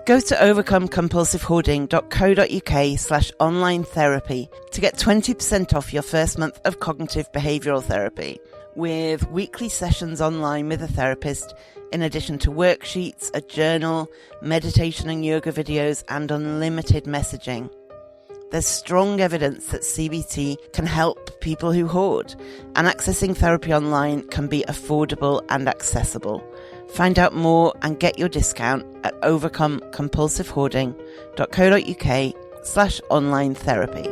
Go to overcomecompulsivehoarding.co.uk/online therapy to get 20% off your first month of cognitive behavioural therapy, with weekly sessions online with a therapist, in addition to worksheets, a journal, meditation and yoga videos, and unlimited messaging. There's strong evidence that CBT can help people who hoard, and accessing therapy online can be affordable and accessible. Find out more and get your discount at overcomecompulsivehoarding.co.uk/online therapy.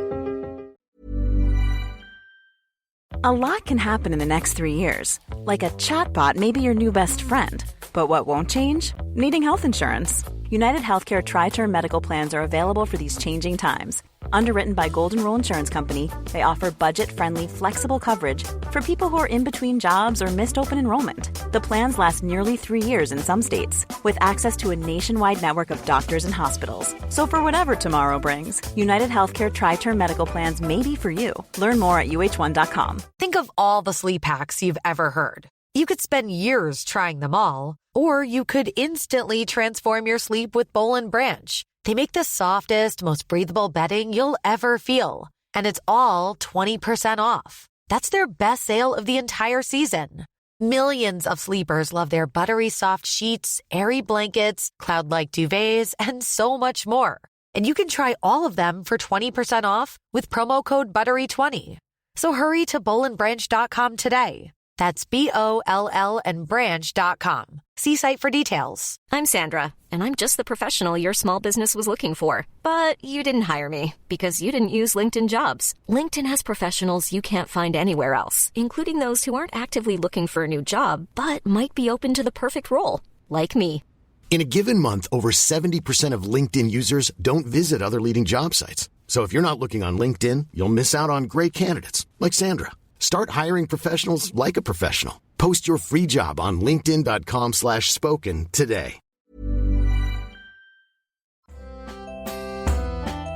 A lot can happen in the next 3 years. Like a chatbot may be your new best friend. But what won't change? Needing health insurance. United Healthcare Tri-Term Medical Plans are available for these changing times. Underwritten by Golden Rule Insurance Company, they offer budget-friendly, flexible coverage for people who are in between jobs or missed open enrollment. The plans last nearly 3 years in some states, with access to a nationwide network of doctors and hospitals. So for whatever tomorrow brings, United Healthcare Tri-Term Medical Plans may be for you. Learn more at uh1.com. Think of all the sleep hacks you've ever heard. You could spend years trying them all, or you could instantly transform your sleep with Boll and Branch. They make the softest, most breathable bedding you'll ever feel. And it's all 20% off. That's their best sale of the entire season. Millions of sleepers love their buttery soft sheets, airy blankets, cloud-like duvets, and so much more. And you can try all of them for 20% off with promo code BUTTERY20. So hurry to bollandbranch.com today. That's BOLL and branch.com. See site for details. I'm Sandra, and I'm just the professional your small business was looking for. But you didn't hire me because you didn't use LinkedIn Jobs. LinkedIn has professionals you can't find anywhere else, including those who aren't actively looking for a new job, but might be open to the perfect role, like me. In a given month, over 70% of LinkedIn users don't visit other leading job sites. So if you're not looking on LinkedIn, you'll miss out on great candidates like Sandra. Start hiring professionals like a professional. Post your free job on linkedin.com/spoken today.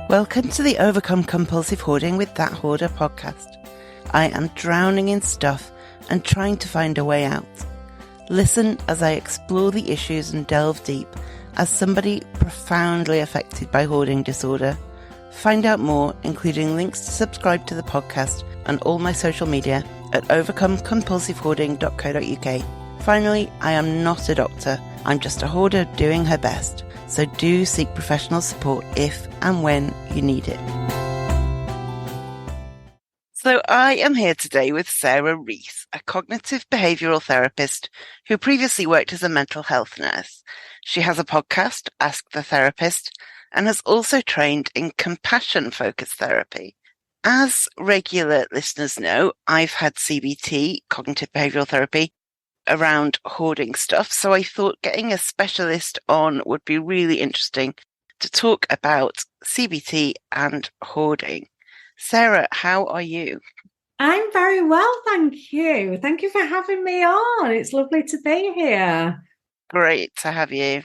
Welcome to the Overcome Compulsive Hoarding with That Hoarder podcast. I am drowning in stuff and trying to find a way out. Listen as I explore the issues and delve deep as somebody profoundly affected by hoarding disorder. Find out more, including links to subscribe to the podcast and all my social media at overcomecompulsivehoarding.co.uk. Finally, I am not a doctor. I'm just a hoarder doing her best. So do seek professional support if and when you need it. So I am here today with Sarah Rees, a cognitive behavioural therapist who previously worked as a mental health nurse. She has a podcast, Ask the Therapist, and has also trained in compassion-focused therapy. As regular listeners know, I've had CBT, cognitive behavioural therapy, around hoarding stuff, so I thought getting a specialist on would be really interesting to talk about CBT and hoarding. Sarah, how are you? I'm very well, thank you. Thank you for having me on. It's lovely to be here. Great to have you.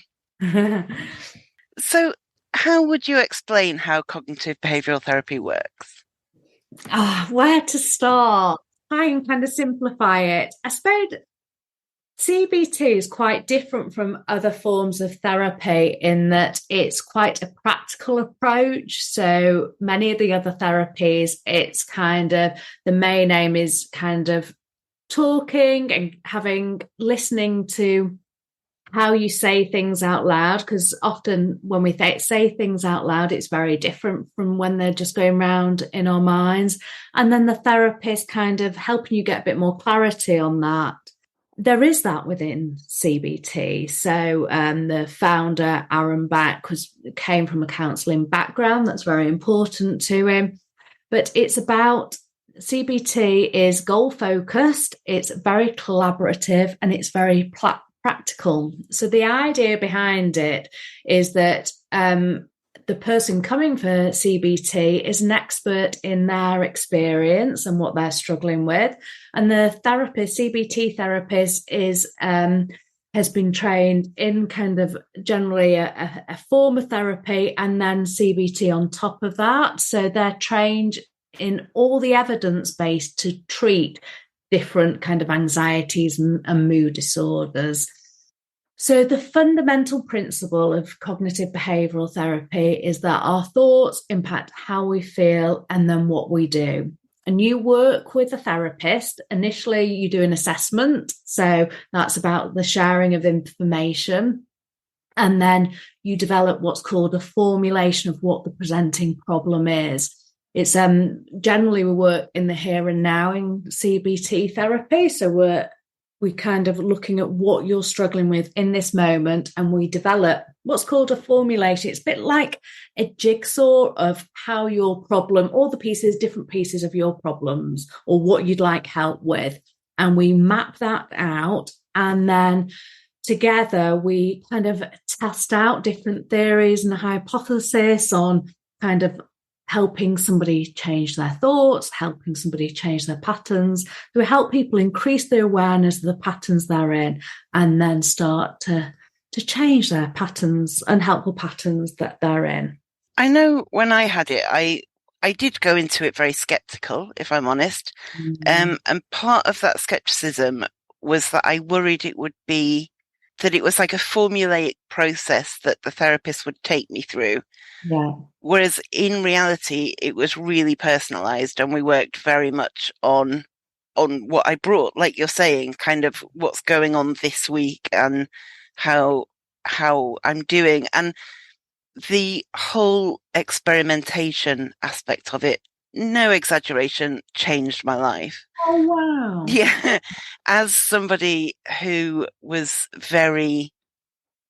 So, how would you explain how cognitive behavioural therapy works? Where to start? Try and kind of simplify it. I suppose CBT is quite different from other forms of therapy in that it's quite a practical approach. So many of the other therapies, it's kind of the main aim is kind of talking and listening to how you say things out loud, because often when we say things out loud, it's very different from when they're just going around in our minds. And then the therapist kind of helping you get a bit more clarity on that. There is that within CBT. So the founder, Aaron Beck, came from a counselling background. That's very important to him. But it's about CBT is goal-focused, it's very collaborative, and it's very practical. So the idea behind it is that the person coming for CBT is an expert in their experience and what they're struggling with. And the therapist, CBT therapist, has been trained in kind of generally a form of therapy and then CBT on top of that. So they're trained in all the evidence base to treat different kind of anxieties and mood disorders. So the fundamental principle of cognitive behavioural therapy is that our thoughts impact how we feel and then what we do. And you work with a therapist. Initially, you do an assessment. So that's about the sharing of information. And then you develop what's called a formulation of what the presenting problem is. It's generally we work in the here and now in CBT therapy. So we're kind of looking at what you're struggling with in this moment, and we develop what's called a formulation. It's a bit like a jigsaw of how your problem, all the pieces, different pieces of your problems or what you'd like help with. And we map that out, and then together we kind of test out different theories and hypotheses on kind of helping somebody change their thoughts, helping somebody change their patterns. So we help people increase their awareness of the patterns they're in, and then start to change their patterns, unhelpful patterns that they're in. I know when I had it, I did go into it very skeptical, if I'm honest. And part of that skepticism was that I worried it would be that it was like a formulaic process that the therapist would take me through. Yeah. Whereas in reality, it was really personalized, and we worked very much on what I brought, like you're saying, kind of what's going on this week and how I'm doing. And the whole experimentation aspect of it, no exaggeration, changed my life. Oh, wow. Yeah. As somebody who was very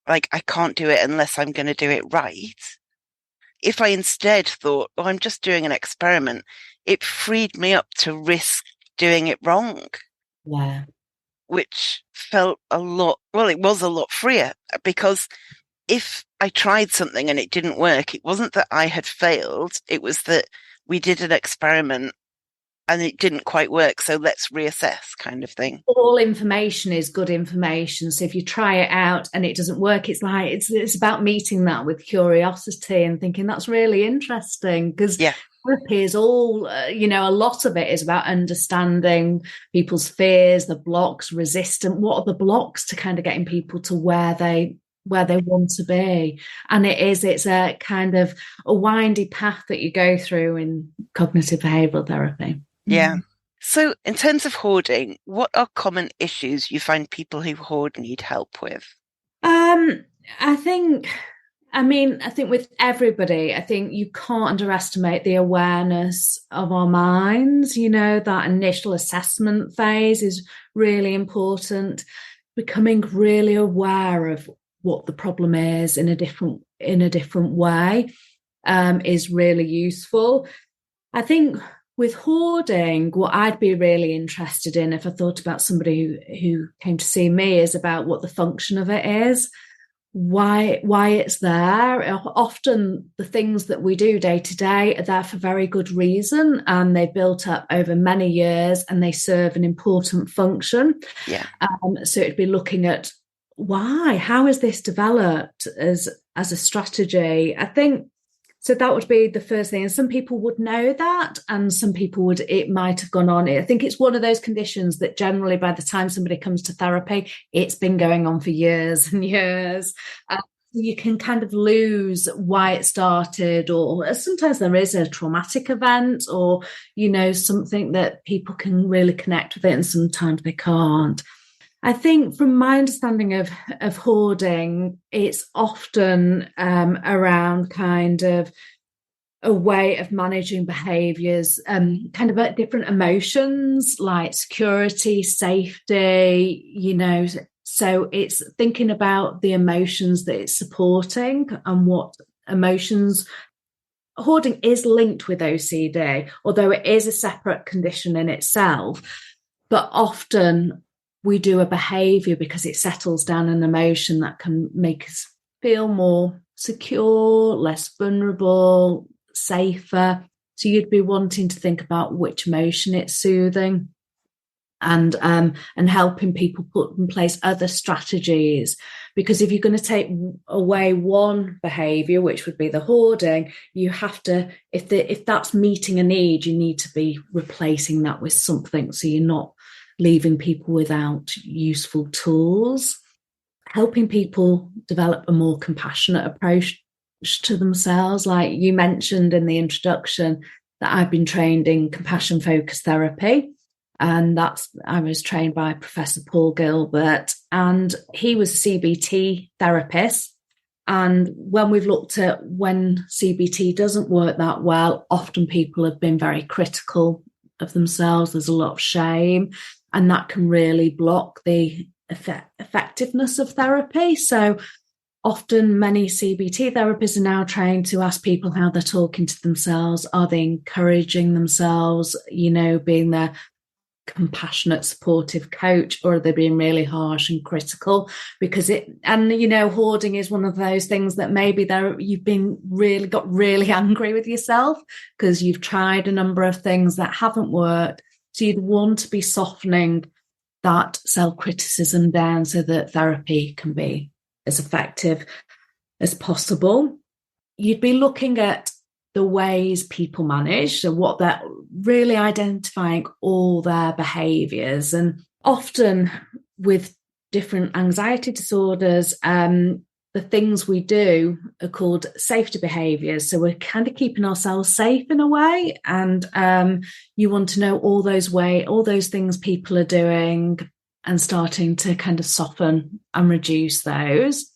like, I can't do it unless I'm going to do it right. If I instead thought, oh, I'm just doing an experiment, it freed me up to risk doing it wrong. Yeah. Which felt it was a lot freer, because if I tried something and it didn't work, it wasn't that I had failed. It was that we did an experiment and it didn't quite work, so let's reassess, kind of thing. All information is good information. So if you try it out and it doesn't work, it's like it's about meeting that with curiosity and thinking that's really interesting, because therapy is all, a lot of it is about understanding people's fears, the blocks, resistance. What are the blocks to kind of getting people to where they want to be? And it's a kind of a windy path that you go through in cognitive behavioural therapy. Yeah. So in terms of hoarding, what are common issues you find people who hoard need help with? I think with everybody, I think you can't underestimate the awareness of our minds. That initial assessment phase is really important. Becoming really aware of what the problem is in a different way is really useful. I think with hoarding, what I'd be really interested in, if I thought about somebody who came to see me, is about what the function of it is, why it's there. Often the things that we do day to day are there for very good reason, and they built up over many years and they serve an important function. Yeah. So it'd be looking at how is this developed as a strategy? I think so that would be the first thing. And some people would know that, and some people it might have gone on. I think it's one of those conditions that generally by the time somebody comes to therapy, it's been going on for years and years. You can kind of lose why it started, or sometimes there is a traumatic event or, something that people can really connect with it, and sometimes they can't. I think from my understanding of hoarding, it's often around kind of a way of managing behaviours, kind of different emotions like security, safety, so it's thinking about the emotions that it's supporting and what emotions. Hoarding is linked with OCD, although it is a separate condition in itself, but often we do a behaviour because it settles down an emotion that can make us feel more secure, less vulnerable, safer. So you'd be wanting to think about which emotion it's soothing, and helping people put in place other strategies. Because if you're going to take away one behaviour, which would be the hoarding, you have to, if that's meeting a need, you need to be replacing that with something, so you're not leaving people without useful tools. helping people develop a more compassionate approach to themselves. Like you mentioned in the introduction, that I've been trained in compassion focused therapy. And I was trained by Professor Paul Gilbert, and he was a CBT therapist. And when we've looked at when CBT doesn't work that well, often people have been very critical of themselves. There's a lot of shame, and that can really block the effectiveness of therapy. So often many CBT therapists are now trained to ask people how they're talking to themselves. Are they encouraging themselves, being their compassionate, supportive coach, or are they being really harsh and critical? Because hoarding is one of those things that maybe you've got really angry with yourself because you've tried a number of things that haven't worked. So you'd want to be softening that self-criticism down so that therapy can be as effective as possible. You'd be looking at the ways people manage, so what they're really identifying all their behaviours. And often with different anxiety disorders, the things we do are called safety behaviours. So we're kind of keeping ourselves safe in a way. And you want to know all those things people are doing and starting to kind of soften and reduce those.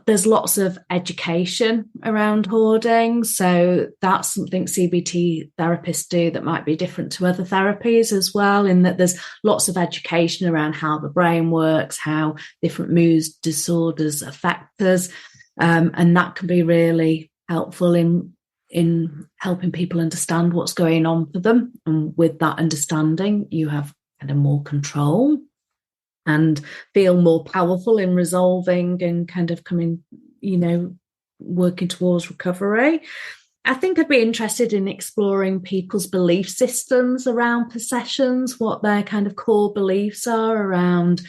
There's lots of education around hoarding. So that's something CBT therapists do that might be different to other therapies as well, in that there's lots of education around how the brain works, how different mood disorders affect us. And that can be really helpful in helping people understand what's going on for them. And with that understanding, you have kind of more control and feel more powerful in resolving and kind of working towards recovery. I think I'd be interested in exploring people's belief systems around possessions, what their kind of core beliefs are around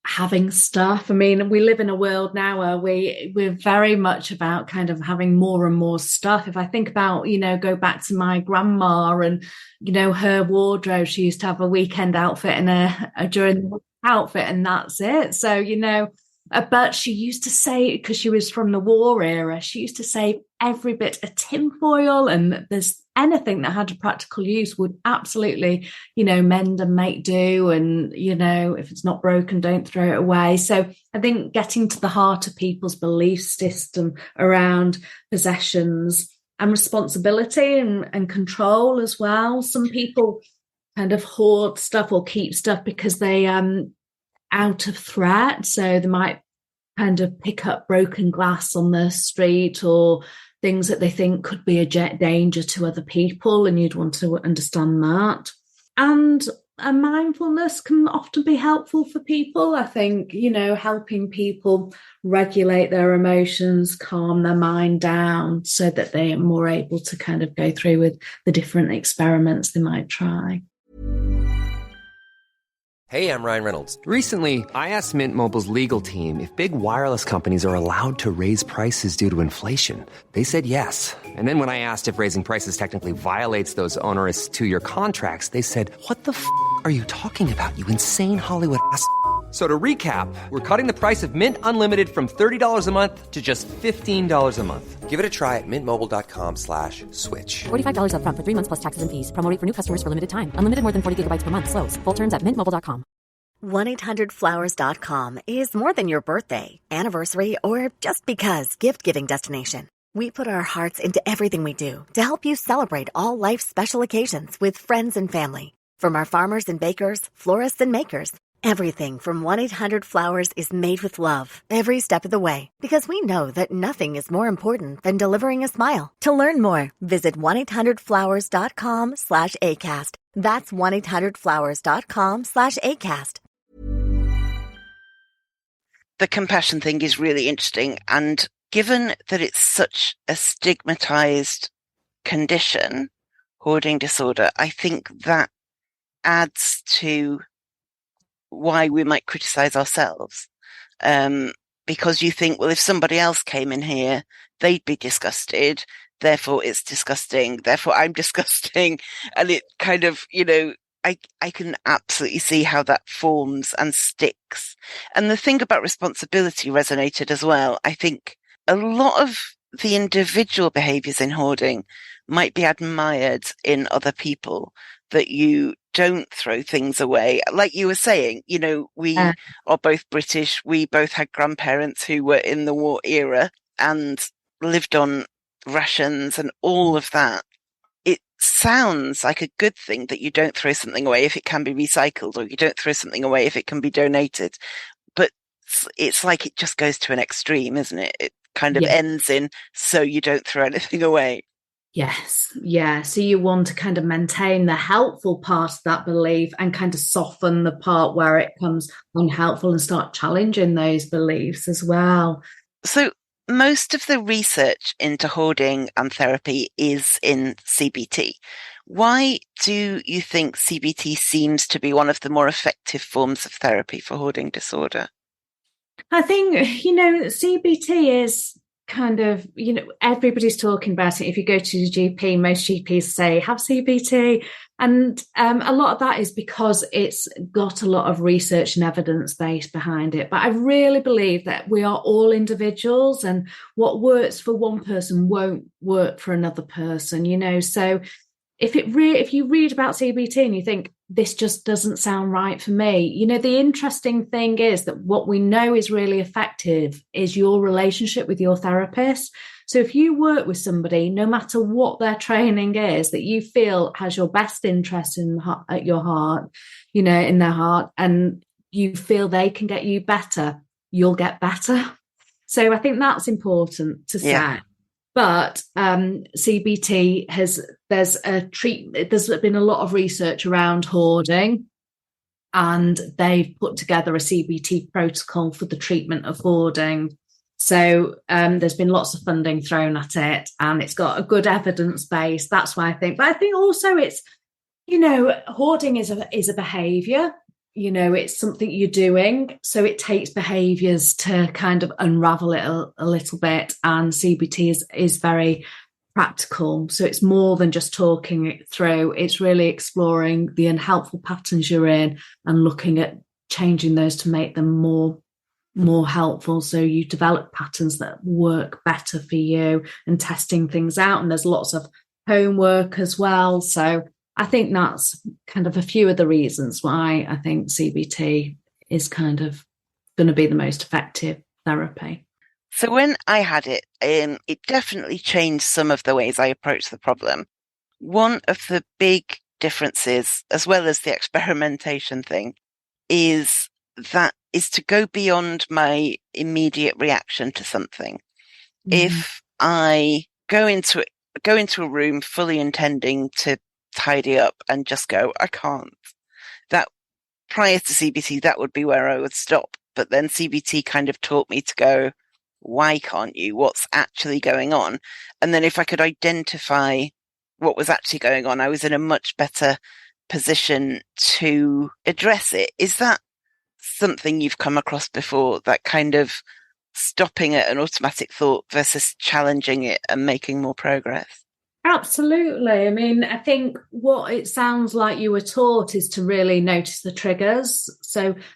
having stuff. I mean, we live in a world now where we're very much about kind of having more and more stuff. If I think about, go back to my grandma and, her wardrobe, she used to have a weekend outfit and during the outfit, and that's it. So, but she used to say, because she was from the war era, she used to save every bit of tinfoil, and there's anything that had a practical use would absolutely, mend and make do. And, if it's not broken, don't throw it away. So I think getting to the heart of people's belief system around possessions and responsibility and control as well. Some people kind of hoard stuff or keep stuff because they out of threat. So they might kind of pick up broken glass on the street or things that they think could be a danger to other people, and you'd want to understand that. And mindfulness can often be helpful for people. I think, helping people regulate their emotions, calm their mind down so that they are more able to kind of go through with the different experiments they might try. Hey, I'm Ryan Reynolds. Recently, I asked Mint Mobile's legal team if big wireless companies are allowed to raise prices due to inflation. They said yes. And then when I asked if raising prices technically violates those onerous 2-year contracts, they said, "What the f*** are you talking about, you insane Hollywood ass?" So to recap, we're cutting the price of Mint Unlimited from $30 a month to just $15 a month. Give it a try at mintmobile.com/switch. $45 up front for 3 months plus taxes and fees. Promo rate for new customers for limited time. Unlimited more than 40 gigabytes per month. Slows full terms at mintmobile.com. 1-800-Flowers.com is more than your birthday, anniversary, or just because gift-giving destination. We put our hearts into everything we do to help you celebrate all life's special occasions with friends and family. From our farmers and bakers, florists and makers, everything from 1-800-Flowers is made with love every step of the way, because we know that nothing is more important than delivering a smile. To learn more, visit 1-800-Flowers.com/ACAST. That's 1-800-Flowers.com/ACAST. The compassion thing is really interesting. And given that it's such a stigmatized condition, hoarding disorder, I think that adds to why we might criticize ourselves. Because you think, well, if somebody else came in here, they'd be disgusted. Therefore, it's disgusting. Therefore, I'm disgusting. And it kind of, I can absolutely see how that forms and sticks. And the thing about responsibility resonated as well. I think a lot of the individual behaviors in hoarding might be admired in other people, that you don't throw things away. Like you were saying, we are both British. We both had grandparents who were in the war era and lived on rations and all of that. It sounds like a good thing that you don't throw something away if it can be recycled, or you don't throw something away if it can be donated. But it's like it just goes to an extreme, isn't it? It kind of ends in, so you don't throw anything away. Yes. Yeah. So you want to kind of maintain the helpful part of that belief and kind of soften the part where it becomes unhelpful and start challenging those beliefs as well. So most of the research into hoarding and therapy is in CBT. Why do you think CBT seems to be one of the more effective forms of therapy for hoarding disorder? I think, CBT is kind of, everybody's talking about it. If you go to the GP, most GPs say have CBT. And a lot of that is because it's got a lot of research and evidence base behind it. But I really believe that we are all individuals, and what works for one person won't work for another person, So if you read about CBT and you think, this just doesn't sound right for me, the interesting thing is that what we know is really effective is your relationship with your therapist. So if you work with somebody, no matter what their training is, that you feel has your best interest at your heart, in their heart, and you feel they can get you better, you'll get better. So I think that's important to say. But CBT there's been a lot of research around hoarding, and they've put together a CBT protocol for the treatment of hoarding. So there's been lots of funding thrown at it, and it's got a good evidence base. That's why I think. But I think also it's, hoarding is a behaviour. It's something you're doing. So it takes behaviours to kind of unravel it a little bit. And CBT is very practical. So it's more than just talking it through. It's really exploring the unhelpful patterns you're in and looking at changing those to make them more helpful. So you develop patterns that work better for you and testing things out. And there's lots of homework as well. So I think that's kind of a few of the reasons why I think CBT is kind of going to be the most effective therapy. So when I had it, it definitely changed some of the ways I approach the problem. One of the big differences, as well as the experimentation thing, is to go beyond my immediate reaction to something. If I go into a room fully intending to tidy up and just go, I can't. That prior to CBT, that would be where I would stop. But then CBT kind of taught me to go, why can't you? What's actually going on? And then if I could identify what was actually going on, I was in a much better position to address it. Is that something you've come across before, that kind of stopping at an automatic thought versus challenging it and making more progress? Absolutely. I mean, I think what it sounds like you were taught is to really notice the triggers.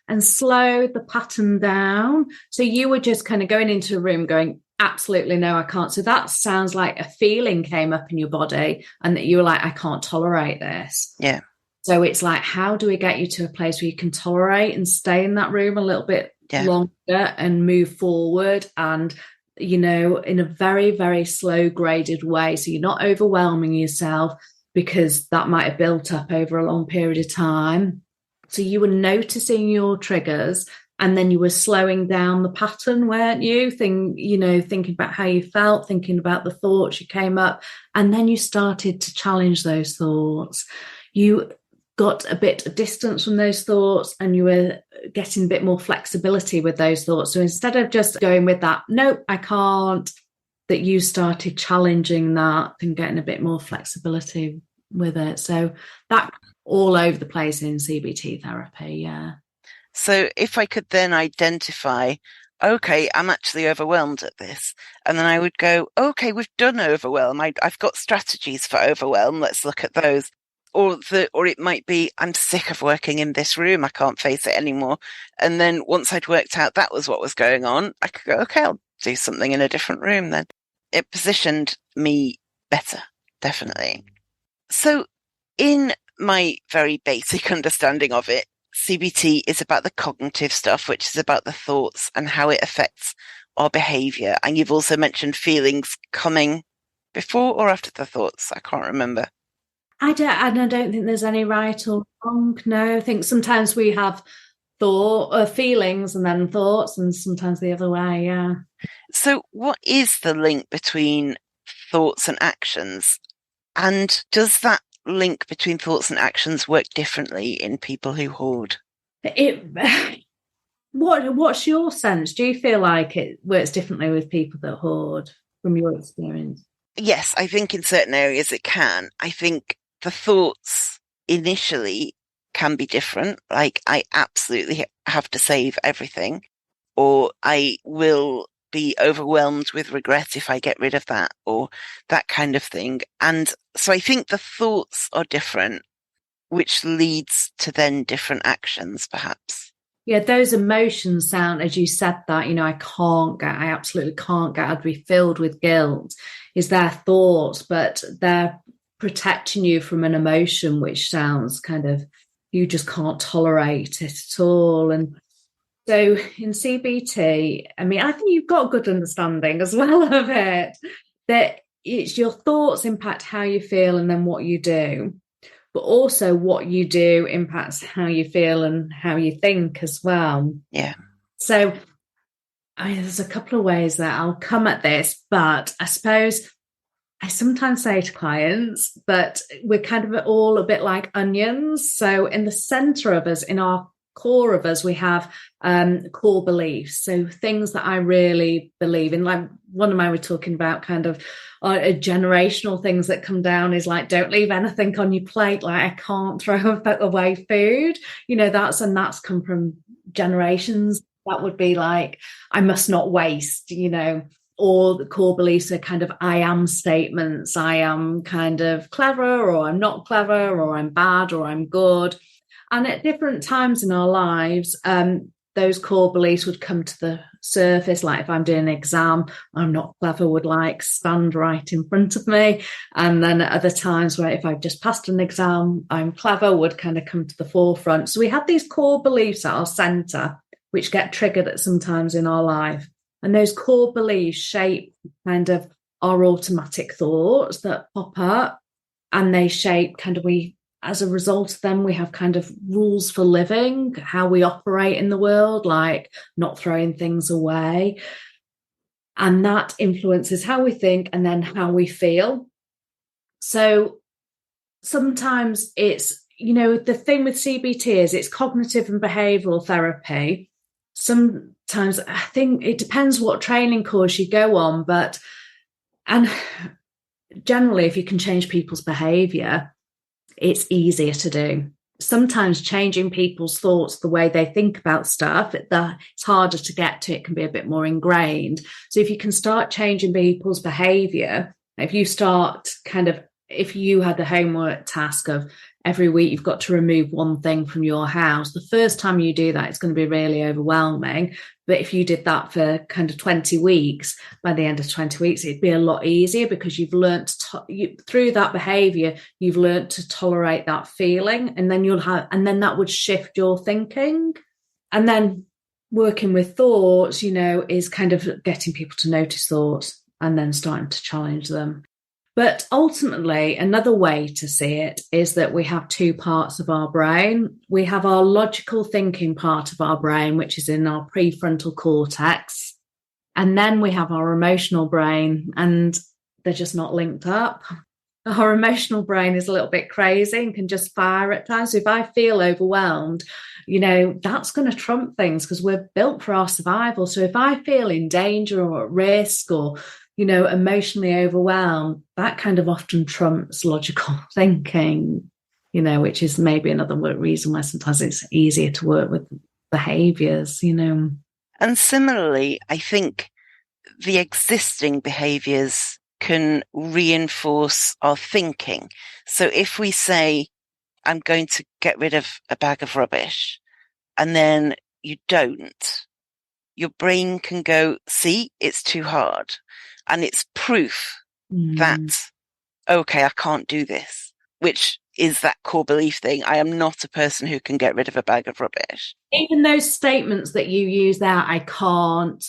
And slow the pattern down. So you were just kind of going into a room going, absolutely no, I can't. So that sounds like a feeling came up in your body and that you were like, I can't tolerate this. Yeah. So it's like, how do we get you to a place where you can tolerate and stay in that room a little bit longer and move forward and in a very, very slow graded way. So you're not overwhelming yourself, because that might have built up over a long period of time. So you were noticing your triggers, and then you were slowing down the pattern, weren't you? Thinking about how you felt, thinking about the thoughts you came up, and then you started to challenge those thoughts. You got a bit of distance from those thoughts, and you were getting a bit more flexibility with those thoughts. So instead of just going with that, nope, I can't, that you started challenging that and getting a bit more flexibility with it. So that all over the place in CBT therapy, yeah. So if I could then identify, okay, I'm actually overwhelmed at this. And then I would go, okay, we've done overwhelm. I've got strategies for overwhelm. Let's look at those. Or it might be, I'm sick of working in this room. I can't face it anymore. And then once I'd worked out that was what was going on, I could go, okay, I'll do something in a different room then. It positioned me better, definitely. So in my very basic understanding of it, CBT is about the cognitive stuff, which is about the thoughts and how it affects our behaviour. And you've also mentioned feelings coming before or after the thoughts. I can't remember. I don't think there's any right or wrong. No, I think sometimes we have feelings and then thoughts, and sometimes the other way. Yeah. So what is the link between thoughts and actions? And does that link between thoughts and actions work differently in people who hoard? What's your sense? Do you feel like it works differently with people that hoard from your experience? Yes, I think in certain areas it can. I think the thoughts initially can be different. Like, I absolutely have to save everything, or I will be overwhelmed with regret if I get rid of that, or that kind of thing. And so I think the thoughts are different, which leads to then different actions, perhaps. Yeah, those emotions sound, as you said that, I absolutely can't get, I'd be filled with guilt, is their thoughts, but they're protecting you from an emotion which sounds kind of, you just can't tolerate it at all. And so in CBT, I mean, I think you've got a good understanding as well of it, that it's your thoughts impact how you feel and then what you do, but also what you do impacts how you feel and how you think as well. Yeah. So there's a couple of ways that I'll come at this, but I suppose I sometimes say to clients, but we're kind of all a bit like onions. So in the center of us, in our core of us, we have core beliefs. So things that I really believe in, like one of mine, we're talking about kind of generational things that come down is like, don't leave anything on your plate. Like, I can't throw away food. That's come from generations. That would be like, I must not waste, or the core beliefs are kind of I am statements. I am kind of clever, or I'm not clever, or I'm bad, or I'm good. And at different times in our lives, those core beliefs would come to the surface. Like if I'm doing an exam, I'm not clever would like stand right in front of me. And then at other times where if I've just passed an exam, I'm clever would kind of come to the forefront. So we have these core beliefs at our center, which get triggered at sometimes in our life. And those core beliefs shape kind of our automatic thoughts that pop up, and they shape kind of as a result of them, we have kind of rules for living, how we operate in the world, like not throwing things away. And that influences how we think and then how we feel. So sometimes it's, the thing with CBT is it's cognitive and behavioural therapy. Sometimes I think it depends what training course you go on, and generally if you can change people's behaviour, it's easier to do. Sometimes changing people's thoughts, the way they think about stuff, it's harder to get to. It can be a bit more ingrained. So if you can start changing people's behaviour, if you had the homework task of every week you've got to remove one thing from your house, the first time you do that, it's going to be really overwhelming. But if you did that for kind of 20 weeks, by the end of 20 weeks, it'd be a lot easier because you've learned through that behaviour, you've learned to tolerate that feeling, and then that would shift your thinking. And then working with thoughts, is kind of getting people to notice thoughts and then starting to challenge them. But ultimately, another way to see it is that we have two parts of our brain. We have our logical thinking part of our brain, which is in our prefrontal cortex. And then we have our emotional brain, and they're just not linked up. Our emotional brain is a little bit crazy and can just fire at times. So if I feel overwhelmed, that's going to trump things because we're built for our survival. So if I feel in danger or at risk or emotionally overwhelmed, that kind of often trumps logical thinking, which is maybe another reason why sometimes it's easier to work with behaviours, And similarly, I think the existing behaviours can reinforce our thinking. So if we say, I'm going to get rid of a bag of rubbish, and then you don't, your brain can go, see, it's too hard. And it's proof that, okay, I can't do this, which is that core belief thing. I am not a person who can get rid of a bag of rubbish. Even those statements that you use there, I can't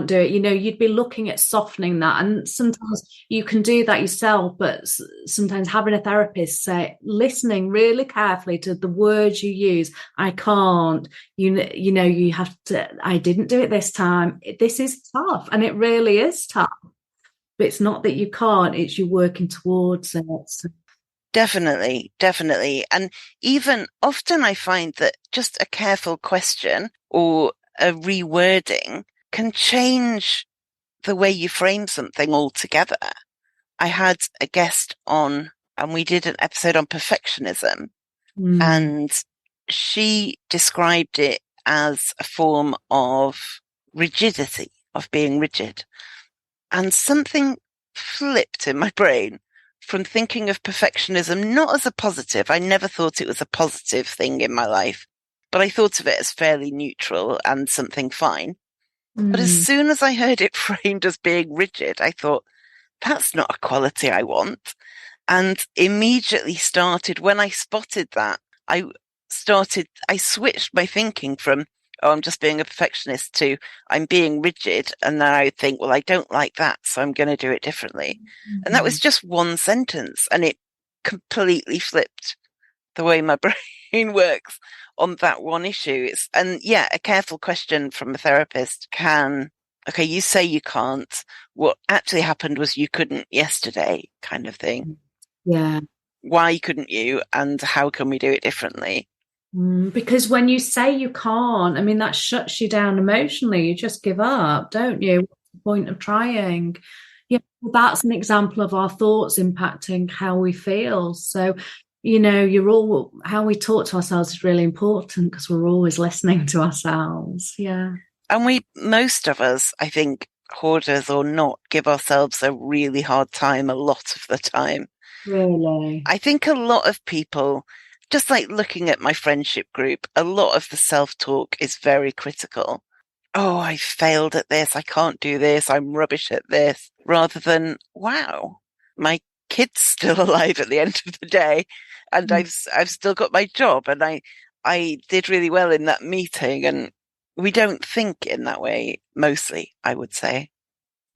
do it, you'd be looking at softening that. And sometimes you can do that yourself, but sometimes having a therapist listening really carefully to the words you use. I can't, you have to, I didn't do it this time. This is tough. And it really is tough. But it's not that you can't, it's you working towards it. So. Definitely. And even often I find that just a careful question or a rewording can change the way you frame something altogether. I had a guest on, and we did an episode on perfectionism, and she described it as a form of rigidity, of being rigid. And something flipped in my brain from thinking of perfectionism not as a positive. I never thought it was a positive thing in my life, but I thought of it as fairly neutral and something fine. But as soon as I heard it framed as being rigid, I thought, that's not a quality I want. And immediately started, when I spotted that, I switched my thinking from, oh, I'm just being a perfectionist to I'm being rigid. And then I would think, well, I don't like that, so I'm going to do it differently. And that was just one sentence, and it completely flipped the way my brain works on that one issue. A careful question from a therapist can, okay, you say you can't. What actually happened was you couldn't yesterday, kind of thing. Yeah. Why couldn't you? And how can we do it differently? Because when you say you can't, I mean, that shuts you down emotionally. You just give up, don't you? What's the point of trying? Yeah, that's an example of our thoughts impacting how we feel. So, how we talk to ourselves is really important because we're always listening to ourselves. Yeah. And most of us, I think, hoarders or not, give ourselves a really hard time a lot of the time. Really? I think a lot of people, just like looking at my friendship group, a lot of the self-talk is very critical. Oh, I failed at this. I can't do this. I'm rubbish at this. Rather than, wow, my kid's still alive at the end of the day. And I've still got my job, and I did really well in that meeting. And we don't think in that way, mostly, I would say.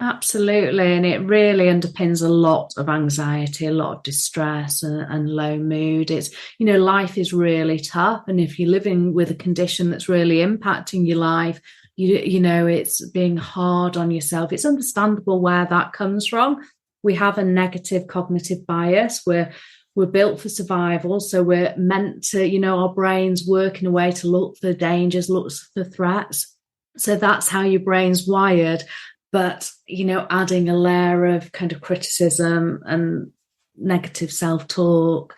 Absolutely. And it really underpins a lot of anxiety, a lot of distress and low mood. It's, life is really tough. And if you're living with a condition that's really impacting your life, it's being hard on yourself. It's understandable where that comes from. We have a negative cognitive bias. We're built for survival. So we're meant to, our brains work in a way to look for dangers, look for threats. So that's how your brain's wired. But, adding a layer of kind of criticism and negative self-talk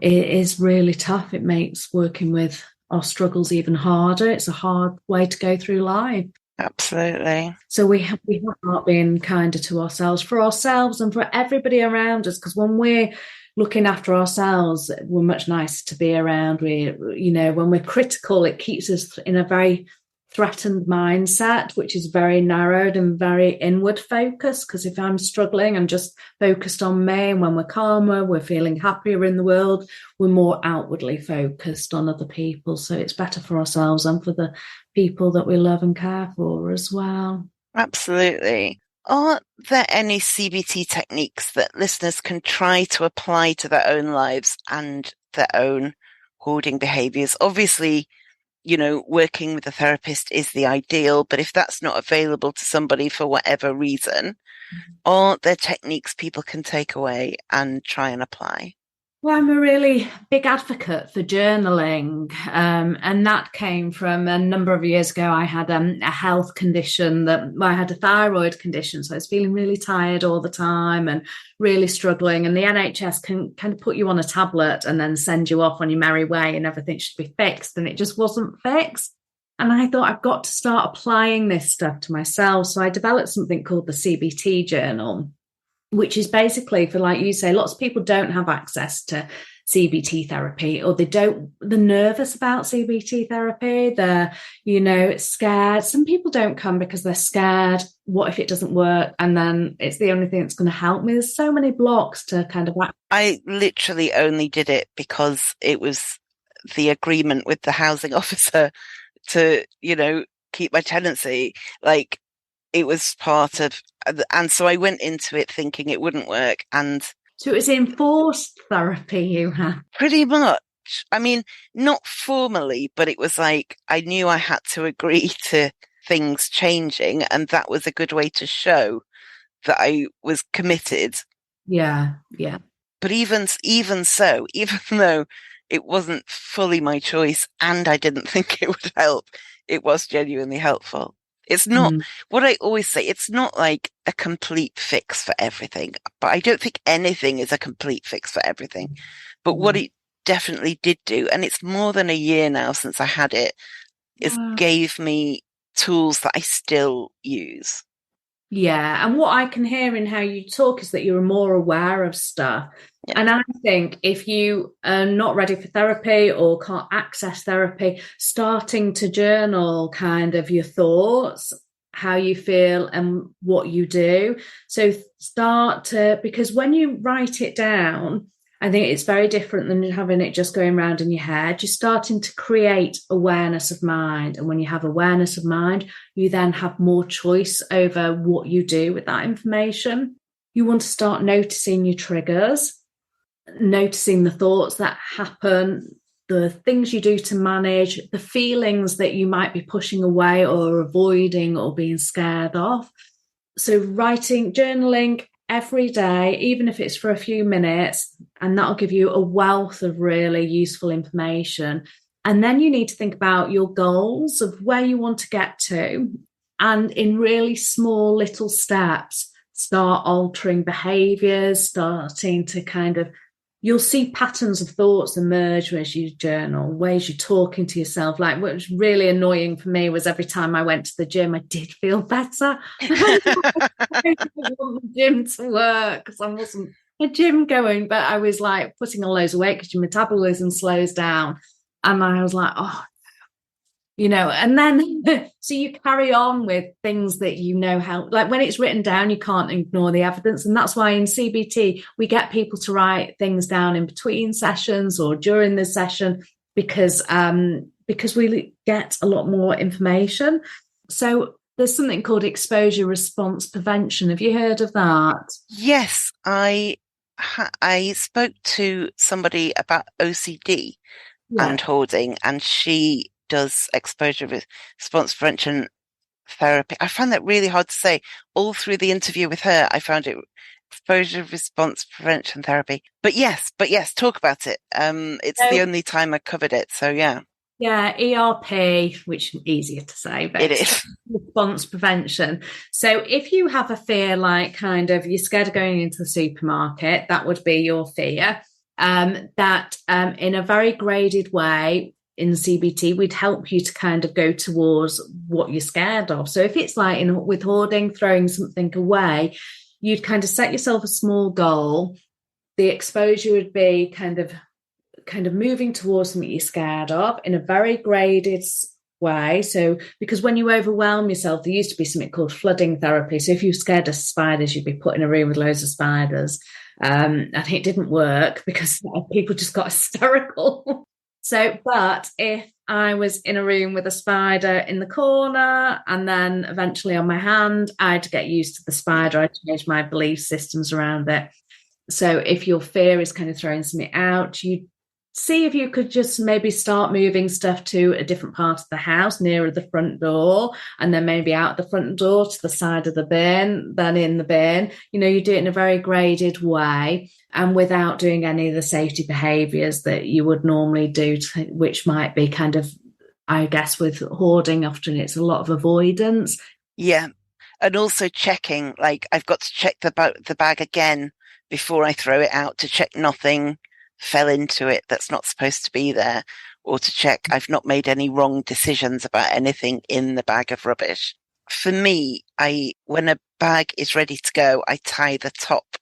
is really tough. It makes working with our struggles even harder. It's a hard way to go through life. Absolutely. So we have not been kinder to ourselves, for ourselves and for everybody around us, because when we're looking after ourselves, we're much nicer to be around. When we're critical, it keeps us in a very threatened mindset, which is very narrowed and very inward focused. Because if I'm struggling, I'm just focused on me. And when we're calmer, we're feeling happier in the world, we're more outwardly focused on other people. So it's better for ourselves and for the people that we love and care for as well. Absolutely. Are there any CBT techniques that listeners can try to apply to their own lives and their own hoarding behaviours? Obviously, working with a therapist is the ideal, but if that's not available to somebody for whatever reason, are there techniques people can take away and try and apply? Well, I'm a really big advocate for journaling, and that came from a number of years ago. I had a health condition I had a thyroid condition, so I was feeling really tired all the time and really struggling. And the NHS can kind of put you on a tablet and then send you off on your merry way, and everything should be fixed, and it just wasn't fixed. And I thought, I've got to start applying this stuff to myself. So I developed something called the CBT journal, which is basically for, like you say, lots of people don't have access to CBT therapy, or they're nervous about CBT therapy. They're, scared. Some people don't come because they're scared. What if it doesn't work? And then it's the only thing that's going to help me. There's so many blocks to kind of. I literally only did it because it was the agreement with the housing officer to, keep my tenancy. Like, it was part of, and so I went into it thinking it wouldn't work. And so it was enforced therapy you had? Pretty much. I mean, not formally, but it was like I knew I had to agree to things changing, and that was a good way to show that I was committed. Yeah. But even so, even though it wasn't fully my choice and I didn't think it would help, it was genuinely helpful. It's not what I always say, it's not like a complete fix for everything, but I don't think anything is a complete fix for everything. But what it definitely did do, and it's more than a year now since I had it, is gave me tools that I still use. Yeah. And what I can hear in how you talk is that you're more aware of stuff. Yeah. And I think if you are not ready for therapy or can't access therapy, starting to journal kind of your thoughts, how you feel and what you do. So because when you write it down, I think it's very different than having it just going around in your head. You're starting to create awareness of mind. And when you have awareness of mind, you then have more choice over what you do with that information. You want to start noticing your triggers, noticing the thoughts that happen, the things you do to manage, the feelings that you might be pushing away or avoiding or being scared of. So journaling every day, even if it's for a few minutes, and that'll give you a wealth of really useful information. And then you need to think about your goals of where you want to get to. And in really small little steps, start altering behaviours, starting to you'll see patterns of thoughts emerge as you journal, ways you're talking to yourself. Like, what was really annoying for me was every time I went to the gym, I did feel better. I didn't want the gym to work because I wasn't a gym going, but I was like putting on loads of weight because your metabolism slows down. And I was like, and then so you carry on with things that help. Like when it's written down, you can't ignore the evidence. And that's why in CBT, we get people to write things down in between sessions or during the session because we get a lot more information. So there's something called exposure response prevention. Have you heard of that? Yes, I spoke to somebody about OCD and hoarding, and she does exposure response prevention therapy. I found that really hard to say. All through the interview with her, I found it exposure response prevention therapy. But yes, talk about it. It's the only time I covered it. So yeah. Yeah, ERP, which is easier to say, but it is response prevention. So if you have a fear, like you're scared of going into the supermarket, that would be your fear. That in a very graded way, in CBT, we'd help you to go towards what you're scared of. So if it's like with hoarding, throwing something away, you'd set yourself a small goal. The exposure would be kind of moving towards something you're scared of in a very graded way. So because when you overwhelm yourself, there used to be something called flooding therapy. So if you're scared of spiders, you'd be put in a room with loads of spiders. And it didn't work because people just got hysterical. But if I was in a room with a spider in the corner and then eventually on my hand, I'd get used to the spider. I'd change my belief systems around it. So if your fear is throwing something out, you see if you could just maybe start moving stuff to a different part of the house, nearer the front door, and then maybe out the front door to the side of the bin, then in the bin. You do it in a very graded way and without doing any of the safety behaviours that you would normally do, which might be I guess with hoarding, often it's a lot of avoidance. Yeah. And also checking, I've got to check the bag again before I throw it out to check nothing fell into it that's not supposed to be there, or to check I've not made any wrong decisions about anything in the bag of rubbish. For me, when a bag is ready to go, I tie the top,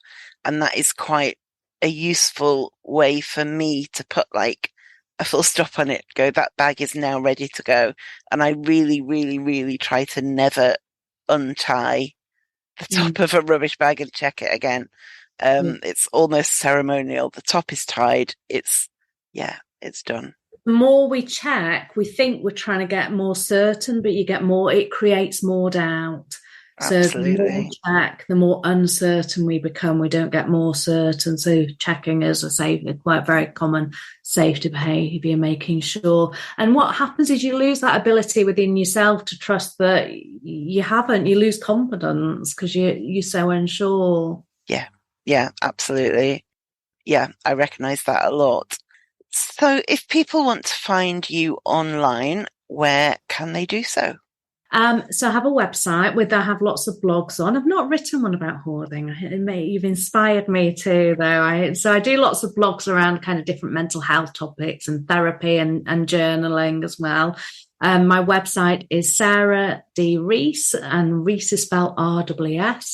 and that is quite a useful way for me to put like a full stop on it, go, that bag is now ready to go. And I really, really, really try to never untie the top of a rubbish bag and check it again. It's almost ceremonial. The top is tied. It's done. The more we check, we think we're trying to get more certain, but you get more, it creates more doubt. Absolutely. So the more we check, the more uncertain we become. We don't get more certain. So checking is quite very common safety behaviour, making sure. And what happens is you lose that ability within yourself to trust that you haven't. You lose confidence because you're so unsure. Yeah, absolutely. Yeah, I recognise that a lot. So if people want to find you online, where can they do so? So I have a website where I have lots of blogs on. I've not written one about hoarding. You've inspired me to, though. So I do lots of blogs around kind of different mental health topics and therapy and journaling as well. My website is Sarah D. Rees, and Rees is spelled RWS.co.uk.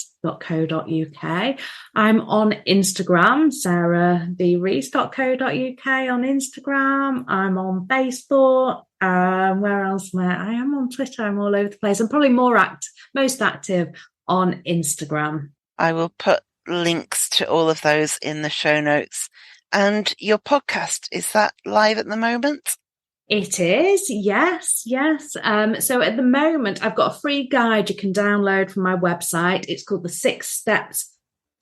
I'm on Instagram, sarahbrees.co.uk on Instagram. I'm on Facebook. Where else am I? I am on Twitter. I'm all over the place. I'm probably most active on Instagram. I will put links to all of those in the show notes. And your podcast, is that live at the moment? It is, yes. So at the moment, I've got a free guide you can download from my website. It's called The 6 Steps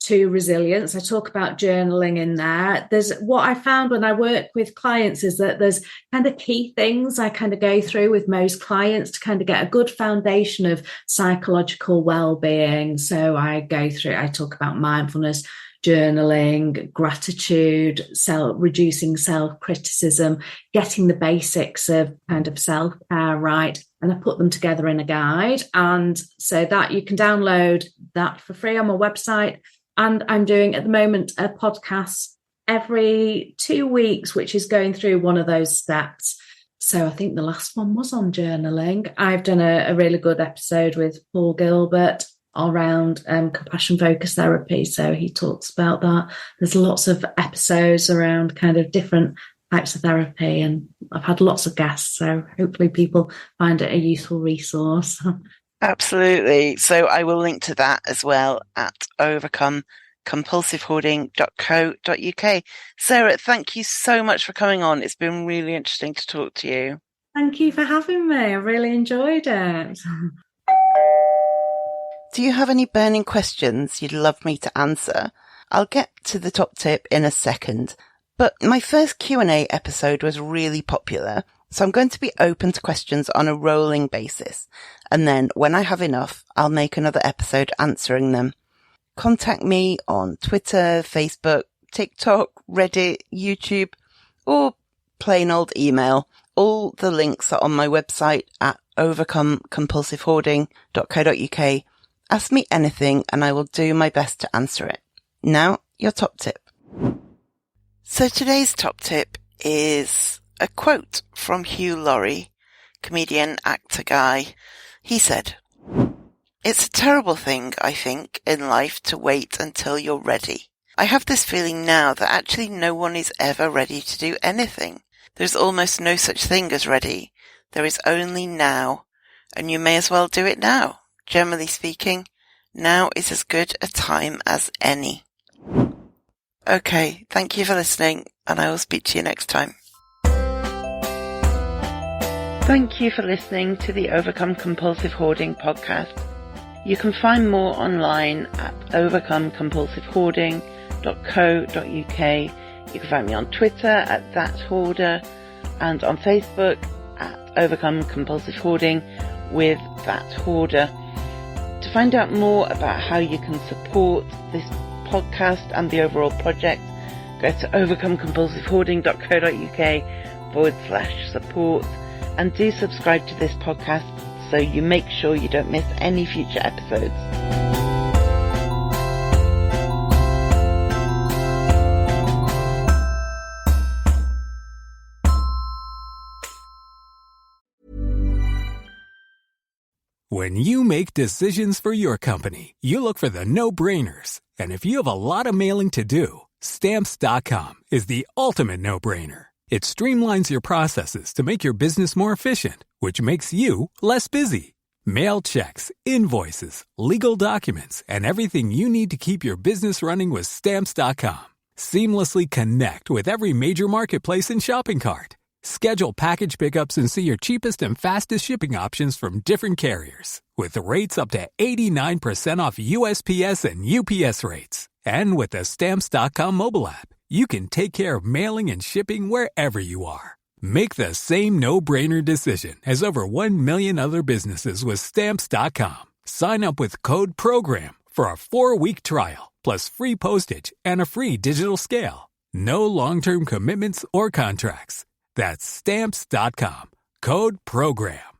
to Resilience. I talk about journaling in there. There's what I found when I work with clients is that there's kind of key things I kind of go through with most clients to kind of get a good foundation of psychological well-being. So I talk about mindfulness, journaling, gratitude, reducing self-criticism, getting the basics of kind of self-care right. And I put them together in a guide. And so that you can download that for free on my website. And I'm doing at the moment a podcast every 2 weeks, which is going through one of those steps. So I think the last one was on journaling. I've done a really good episode with Paul Gilbert around compassion focused therapy. So he talks about that. There's lots of episodes around kind of different types of therapy, and I've had lots of guests. So hopefully people find it a useful resource. Absolutely. So I will link to that as well at overcomecompulsivehoarding.co.uk. Sarah, thank you so much for coming on. It's been really interesting to talk to you. Thank you for having me. I really enjoyed it. Do you have any burning questions you'd love me to answer? I'll get to the top tip in a second, but my first Q&A episode was really popular, so I'm going to be open to questions on a rolling basis, and then when I have enough, I'll make another episode answering them. Contact me on Twitter, Facebook, TikTok, Reddit, YouTube, or plain old email. All the links are on my website at overcomecompulsivehoarding.co.uk. Ask me anything and I will do my best to answer it. Now, your top tip. So today's top tip is a quote from Hugh Laurie, comedian, actor guy. He said, "It's a terrible thing, I think, in life to wait until you're ready. I have this feeling now that actually no one is ever ready to do anything. There's almost no such thing as ready. There is only now, and you may as well do it now. Generally speaking, now is as good a time as any." Okay, thank you for listening, and I will speak to you next time. Thank you for listening to the Overcome Compulsive Hoarding podcast. You can find more online at overcomecompulsivehoarding.co.uk. You can find me on Twitter at @thathoarder and on Facebook at Overcome Compulsive Hoarding with That Hoarder. To find out more about how you can support this podcast and the overall project, go to overcomecompulsivehoarding.co.uk/support and do subscribe to this podcast so you make sure you don't miss any future episodes. When you make decisions for your company, you look for the no-brainers. And if you have a lot of mailing to do, Stamps.com is the ultimate no-brainer. It streamlines your processes to make your business more efficient, which makes you less busy. Mail checks, invoices, legal documents, and everything you need to keep your business running with Stamps.com. Seamlessly connect with every major marketplace and shopping cart. Schedule package pickups and see your cheapest and fastest shipping options from different carriers, with rates up to 89% off USPS and UPS rates. And with the Stamps.com mobile app, you can take care of mailing and shipping wherever you are. Make the same no-brainer decision as over 1 million other businesses with Stamps.com. Sign up with code PROGRAM for a 4-week trial, plus free postage and a free digital scale. No long-term commitments or contracts. That's Stamps.com. Code PROGRAM.